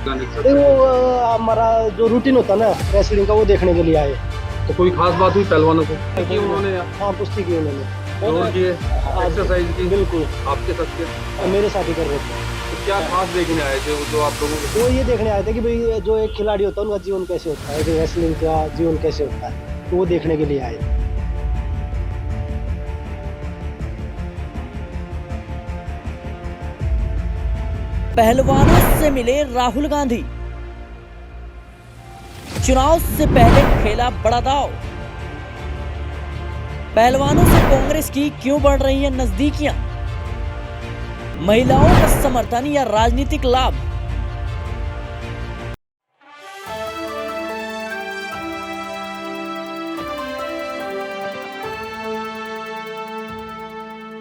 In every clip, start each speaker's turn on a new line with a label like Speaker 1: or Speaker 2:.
Speaker 1: गाने के
Speaker 2: नहीं,
Speaker 1: साथ?
Speaker 2: वो हमारा जो रूटीन होता है ना रेसलिंग का, वो देखने के लिए आए।
Speaker 1: तो कोई खास बात हुई पहलवानों को की उन्होंने
Speaker 2: हाँ, कुश्ती की उन्होंने।
Speaker 1: दौड़ किए,
Speaker 2: हाँ,
Speaker 1: एक्सरसाइज की,
Speaker 2: बिल्कुल।
Speaker 1: आपके साथ किया?
Speaker 2: मेरे साथ ही कर रहे थे।
Speaker 1: तो क्या खास देखने आए थे जो आप लोगों को?
Speaker 2: वो ये देखने आए थे कि भाई जो एक खिलाड़ी होता है उनका जीवन कैसे होता है, रेसलिंग का जीवन कैसे होता है, तो वो देखने के लिए आए थे।
Speaker 3: पहलवानों से मिले राहुल गांधी। चुनाव से पहले खेला बड़ा दांव। पहलवानों से कांग्रेस की क्यों बढ़ रही हैं नजदीकियां? महिलाओं का समर्थन या राजनीतिक लाभ?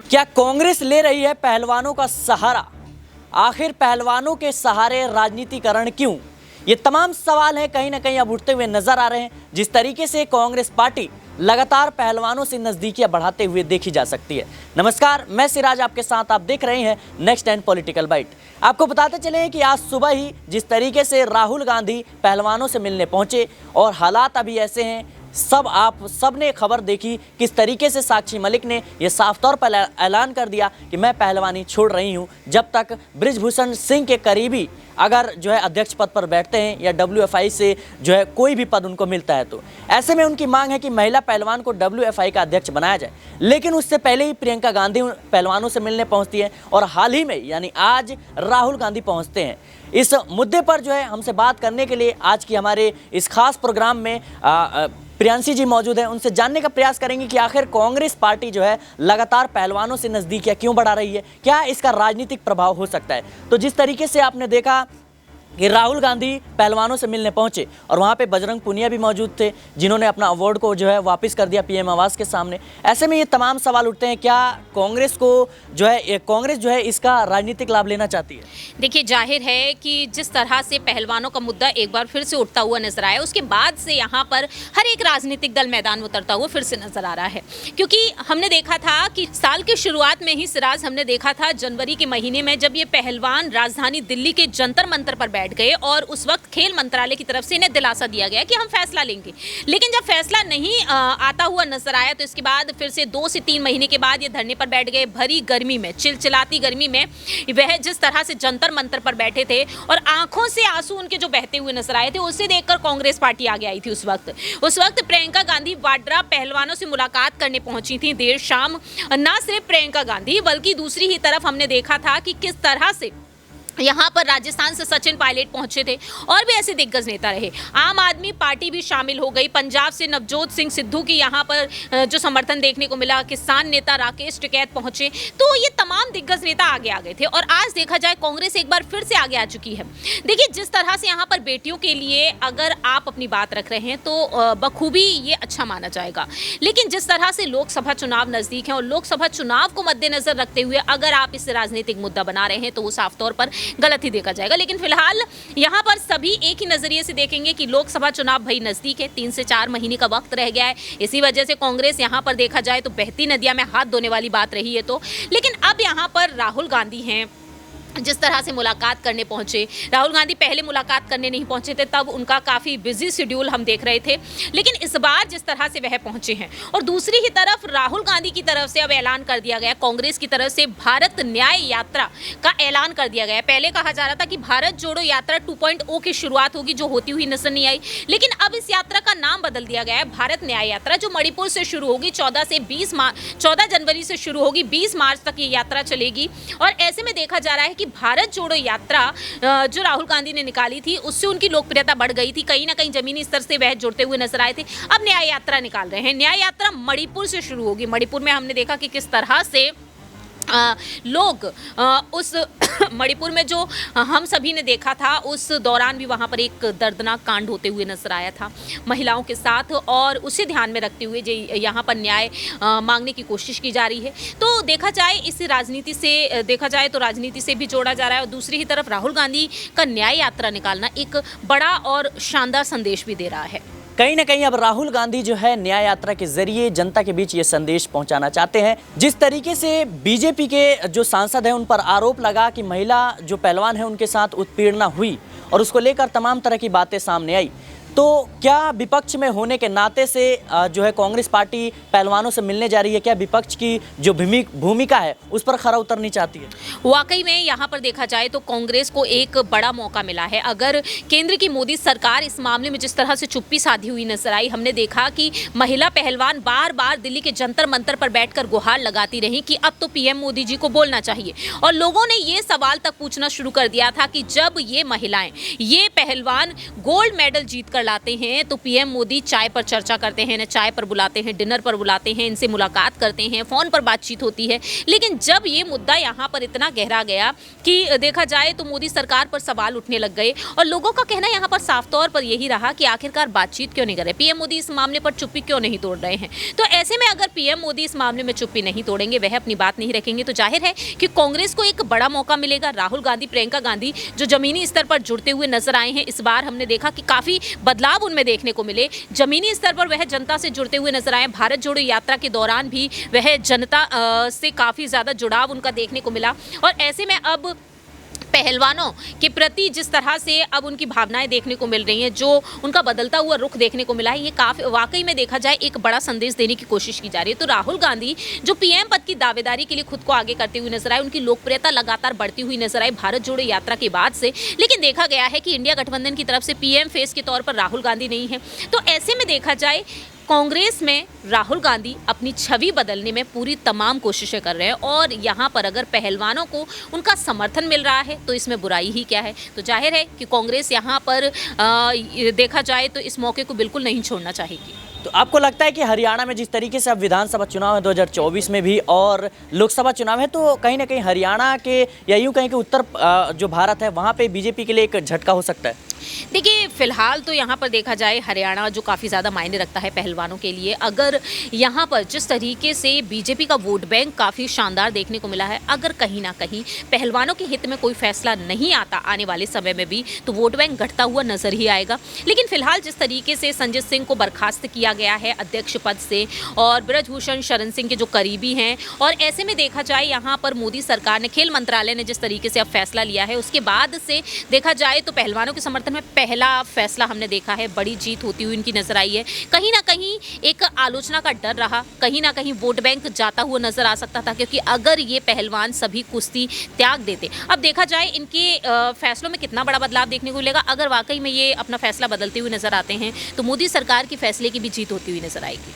Speaker 3: क्या कांग्रेस ले रही है पहलवानों का सहारा? आखिर पहलवानों के सहारे राजनीतिकरण क्यों? ये तमाम सवाल हैं कहीं ना कहीं अब उठते हुए नजर आ रहे हैं। जिस तरीके से कांग्रेस पार्टी लगातार पहलवानों से नजदीकियां बढ़ाते हुए देखी जा सकती है। नमस्कार, मैं सिराज आपके साथ, आप देख रहे हैं नेक्स्ट एंड पॉलिटिकल बाइट। आपको बताते चले कि आज सुबह ही जिस तरीके से राहुल गांधी पहलवानों से मिलने पहुंचे और हालात अभी ऐसे हैं, आप सब ने खबर देखी किस तरीके से साक्षी मलिक ने यह साफ तौर पर ऐलान कर दिया कि मैं पहलवानी छोड़ रही हूं जब तक बृजभूषण सिंह के करीबी अगर जो है अध्यक्ष पद पर बैठते हैं या WFI से जो है कोई भी पद उनको मिलता है। तो ऐसे में उनकी मांग है कि महिला पहलवान को WFI का अध्यक्ष बनाया जाए। लेकिन उससे पहले ही प्रियंका गांधी पहलवानों से मिलने पहुंचती है और हाल ही में यानी आज राहुल गांधी पहुंचते हैं। इस मुद्दे पर जो है हमसे बात करने के लिए आज की हमारे इस खास प्रोग्राम में प्रियांशी जी मौजूद हैं। उनसे जानने का प्रयास करेंगे कि आखिर कांग्रेस पार्टी जो है लगातार पहलवानों से नजदीकियां क्यों बढ़ा रही है, क्या इसका राजनीतिक प्रभाव हो सकता है। तो जिस तरीके से आपने देखा कि राहुल गांधी पहलवानों से मिलने पहुंचे और वहां पे बजरंग पुनिया भी मौजूद थे जिन्होंने अपना अवार्ड को जो है वापस कर दिया PM आवास के सामने। ऐसे में ये तमाम सवाल उठते हैं, क्या कांग्रेस जो है इसका राजनीतिक लाभ लेना चाहती है?
Speaker 4: देखिए, जाहिर है कि जिस तरह से पहलवानों का मुद्दा एक बार फिर से उठता हुआ नजर आया, उसके बाद से यहाँ पर हर एक राजनीतिक दल मैदान में उतरता हुआ फिर से नजर आ रहा है। क्योंकि हमने देखा था कि साल के शुरुआत में ही सिराज हमने देखा था जनवरी के महीने में जब ये पहलवान राजधानी दिल्ली के जंतर मंतर पर बैठ गए और उस वक्त खेल मंत्रालय की तरफ से इन्हें दिलासा दिया गया कि हम फैसला लेंगे। लेकिन जब फैसला नहीं आता हुआ नजर आया तो इसके बाद फिर से 2 से 3 महीने के बाद ये धरने पर बैठ गए। भरी गर्मी में, चिलचिलाती गर्मी में वह जिस तरह से जंतर मंतर पर बैठे थे और आंखों से आंसू उनके जो बहते हुए नजर आए थे, उसे देखकर कांग्रेस पार्टी आगे आई थी। उस वक्त प्रियंका गांधी वाड्रा पहलवानों से मुलाकात करने पहुंची थी देर शाम। न सिर्फ प्रियंका गांधी बल्कि दूसरी ही तरफ हमने देखा था कि किस तरह से यहाँ पर राजस्थान से सचिन पायलट पहुंचे थे और भी ऐसे दिग्गज नेता रहे। आम आदमी पार्टी भी शामिल हो गई। पंजाब से नवजोत सिंह सिद्धू की यहाँ पर जो समर्थन देखने को मिला। किसान नेता राकेश टिकैत पहुंचे। तो ये तमाम दिग्गज नेता आगे आ गए थे और आज देखा जाए कांग्रेस एक बार फिर से आगे आ चुकी है। देखिए, जिस तरह से यहाँ पर बेटियों के लिए अगर आप अपनी बात रख रहे हैं तो बखूबी ये अच्छा माना जाएगा। लेकिन जिस तरह से लोकसभा चुनाव नजदीक है और लोकसभा चुनाव को मद्देनजर रखते हुए अगर आप इसे राजनीतिक मुद्दा बना रहे हैं तो वो साफ तौर पर गलत ही देखा जाएगा। लेकिन फिलहाल यहाँ पर सभी एक ही नजरिए से देखेंगे कि लोकसभा चुनाव भाई नजदीक है, 3 से 4 महीने का वक्त रह गया है। इसी वजह से कांग्रेस यहाँ पर देखा जाए तो बहती नदियां में हाथ धोने वाली बात रही है। तो लेकिन अब यहाँ पर राहुल गांधी हैं, जिस तरह से मुलाकात करने पहुंचे। राहुल गांधी पहले मुलाकात करने नहीं पहुंचे थे, तब उनका काफ़ी बिजी शेड्यूल हम देख रहे थे। लेकिन इस बार जिस तरह से वह पहुंचे हैं और दूसरी ही तरफ राहुल गांधी की तरफ से अब ऐलान कर दिया गया, कांग्रेस की तरफ से भारत न्याय यात्रा का ऐलान कर दिया गया। पहले कहा जा रहा था कि भारत जोड़ो यात्रा 2.0 की शुरुआत होगी, जो होती हुई नजर नहीं आई। लेकिन अब इस यात्रा का नाम बदल दिया गया है भारत न्याय यात्रा, जो मणिपुर से शुरू होगी। 14 जनवरी से शुरू होगी, 20 मार्च तक ये यात्रा चलेगी। और ऐसे में देखा जा रहा है कि भारत जोड़ो यात्रा जो राहुल गांधी ने निकाली थी उससे उनकी लोकप्रियता बढ़ गई थी। कहीं ना कहीं जमीनी स्तर से वह जुड़ते हुए नजर आए थे। अब न्याय यात्रा निकाल रहे हैं। न्याय यात्रा मणिपुर से शुरू होगी। मणिपुर में हमने देखा कि किस तरह से लोग उस मणिपुर में जो हम सभी ने देखा था, उस दौरान भी वहाँ पर एक दर्दनाक कांड होते हुए नजर आया था महिलाओं के साथ, और उसे ध्यान में रखते हुए यहाँ पर न्याय मांगने की कोशिश की जा रही है। तो देखा जाए इस राजनीति से देखा जाए तो राजनीति से भी जोड़ा जा रहा है और दूसरी ही तरफ राहुल गांधी का न्याय यात्रा निकालना एक बड़ा और शानदार संदेश भी दे रहा है।
Speaker 3: कहीं ना कहीं अब राहुल गांधी जो है न्याय यात्रा के जरिए जनता के बीच ये संदेश पहुंचाना चाहते हैं। जिस तरीके से बीजेपी के जो सांसद हैं उन पर आरोप लगा कि महिला जो पहलवान है उनके साथ उत्पीड़ना हुई और उसको लेकर तमाम तरह की बातें सामने आई। तो क्या विपक्ष में होने के नाते से जो है कांग्रेस पार्टी पहलवानों से मिलने जा रही है? क्या विपक्ष की जो भूमिका है उस पर खरा उतरनी चाहती है?
Speaker 4: वाकई में यहाँ पर देखा जाए तो कांग्रेस को एक बड़ा मौका मिला है। अगर केंद्र की मोदी सरकार इस मामले में जिस तरह से चुप्पी साधी हुई नजर आई, हमने देखा कि महिला पहलवान बार बार दिल्ली के जंतर मंतर पर बैठकर गुहार लगाती रही कि अब तो पीएम मोदी जी को बोलना चाहिए, और लोगों ने ये सवाल तक पूछना शुरू कर दिया था कि जब ये महिलाएं, ये पहलवान गोल्ड मेडल जीत कर लाते हैं तो पीएम मोदी चाय पर चर्चा करते हैं, ना चाय पर बुलाते हैं, डिनर पर बुलाते हैं, इनसे मुलाकात करते हैं, फोन पर बातचीत होती है। लेकिन जब ये मुद्दा यहाँ पर इतना गहरा गया कि देखा जाए तो मोदी सरकार पर सवाल उठने लग गए, और लोगों का कहना यहाँ पर साफ तौर पर यही रहा कि आखिरकार बातचीत क्यों नहीं कर रहे, पीएम मोदी इस मामले पर चुप्पी क्यों नहीं तोड़ रहे हैं। तो ऐसे में अगर पीएम मोदी इस मामले में चुप्पी नहीं तोड़ेंगे, वह अपनी बात नहीं रखेंगे, तो जाहिर है कि कांग्रेस को एक बड़ा मौका मिलेगा। राहुल गांधी, प्रियंका गांधी जो जमीनी स्तर पर जुड़ते हुए नजर आए हैं, इस बार हमने देखा कि काफी बदलाव उनमें देखने को मिले। जमीनी स्तर पर वह जनता से जुड़ते हुए नजर आए। भारत जोड़ो यात्रा के दौरान भी वह जनता से काफी ज्यादा जुड़ाव उनका देखने को मिला, और ऐसे में अब पहलवानों के प्रति जिस तरह से अब उनकी भावनाएं देखने को मिल रही हैं, जो उनका बदलता हुआ रुख देखने को मिला है, ये काफी वाकई में देखा जाए एक बड़ा संदेश देने की कोशिश की जा रही है। तो राहुल गांधी जो पीएम पद की दावेदारी के लिए खुद को आगे करते हुए नजर आए, उनकी लोकप्रियता लगातार बढ़ती हुई नजर आई भारत जोड़ो यात्रा के बाद से। लेकिन देखा गया है कि इंडिया गठबंधन की तरफ से पीएम फेस के तौर पर राहुल गांधी नहीं है। तो ऐसे में देखा जाए कांग्रेस में राहुल गांधी अपनी छवि बदलने में पूरी तमाम कोशिशें कर रहे हैं, और यहाँ पर अगर पहलवानों को उनका समर्थन मिल रहा है तो इसमें बुराई ही क्या है। तो जाहिर है कि कांग्रेस यहाँ पर देखा जाए तो इस मौके को बिल्कुल नहीं छोड़ना चाहेगी।
Speaker 3: तो आपको लगता है कि हरियाणा में जिस तरीके से अब विधानसभा चुनाव है 2024 में भी और लोकसभा चुनाव है, तो कहीं ना कहीं हरियाणा के या यूं कहीं कि उत्तर जो भारत है वहाँ पे बीजेपी के लिए एक झटका हो सकता है?
Speaker 4: देखिए, फिलहाल तो यहाँ पर देखा जाए हरियाणा जो काफ़ी ज़्यादा मायने रखता है पहलवानों के लिए, अगर यहाँ पर जिस तरीके से बीजेपी का वोट बैंक काफ़ी शानदार देखने को मिला है, अगर कहीं ना कहीं पहलवानों के हित में कोई फैसला नहीं आता आने वाले समय में भी, तो वोट बैंक घटता हुआ नजर ही आएगा। लेकिन फिलहाल जिस तरीके से संजय सिंह को बर्खास्त किया गया है अध्यक्ष पद से, और ब्रजभूषण शरण सिंह के जो करीबी हैं, और ऐसे में देखा जाए यहाँ पर मोदी सरकार ने, खेल मंत्रालय ने जिस तरीके से अब फैसला लिया है, उसके बाद से देखा जाए तो पहलवानों के समर्थन में पहला फैसला हमने देखा है, बड़ी जीत होती हुई इनकी नजर आई है। कहीं ना कहीं एक आलोचना का डर रहा, कहीं ना कहीं वोट बैंक जाता हुआ नजर आ सकता था, क्योंकि अगर ये पहलवान सभी कुश्ती त्याग देते, अब देखा जाए इनके फैसलों में कितना बड़ा बदलाव देखने को मिलेगा। अगर वाकई में ये अपना फैसला बदलते हुए नजर आते हैं तो मोदी सरकार की फैसले की भी जीत होती हुई नजर आएगी।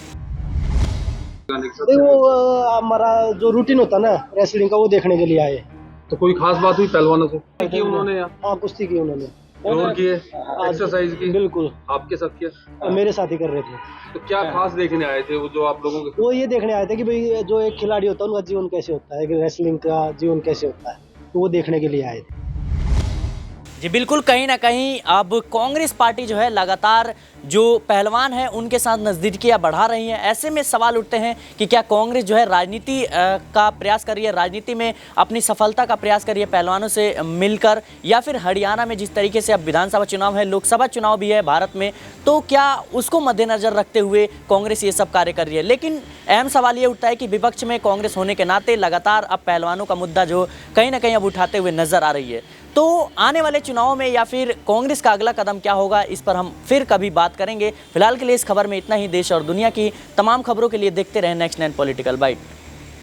Speaker 2: वो हमारा जो रूटीन होता ना रेसलिंग का, वो देखने के लिए आए।
Speaker 1: तो कोई खास बात हुई पहलवानों से की उन्होंने?
Speaker 2: हाँ, कुश्ती की उन्होंने,
Speaker 1: जोर किए, एक्सरसाइज की?
Speaker 2: बिल्कुल।
Speaker 1: आपके साथ किया?
Speaker 2: मेरे साथ ही कर रहे थे।
Speaker 1: तो क्या खास देखने आए थे वो जो आप लोगों के?
Speaker 2: वो ये देखने आए थे कि भाई जो एक खिलाड़ी होता है उनका जीवन कैसे होता है, कि रेसलिंग का जीवन कैसे होता है, तो वो देखने के लिए आए थे।
Speaker 3: जी बिल्कुल, कहीं ना कहीं अब कांग्रेस पार्टी जो है लगातार जो पहलवान है उनके साथ नज़दीकियाँ बढ़ा रही हैं। ऐसे में सवाल उठते हैं कि क्या कांग्रेस जो है राजनीति का प्रयास कर रही है, राजनीति में अपनी सफलता का प्रयास कर रही है पहलवानों से मिलकर, या फिर हरियाणा में जिस तरीके से अब विधानसभा चुनाव है, लोकसभा चुनाव भी है भारत में, तो क्या उसको मद्देनजर रखते हुए कांग्रेस ये सब कार्य कर रही है। लेकिन अहम सवाल ये उठता है कि विपक्ष में कांग्रेस होने के नाते लगातार अब पहलवानों का मुद्दा जो कहीं ना कहीं अब उठाते हुए नजर आ रही है, तो आने वाले चुनाव में या फिर कांग्रेस का अगला कदम क्या होगा, इस पर हम फिर कभी बात करेंगे। फिलहाल के लिए इस खबर में इतना ही। देश और दुनिया की तमाम खबरों के लिए देखते रहें नेक्स्ट 9 पॉलिटिकल बाइट।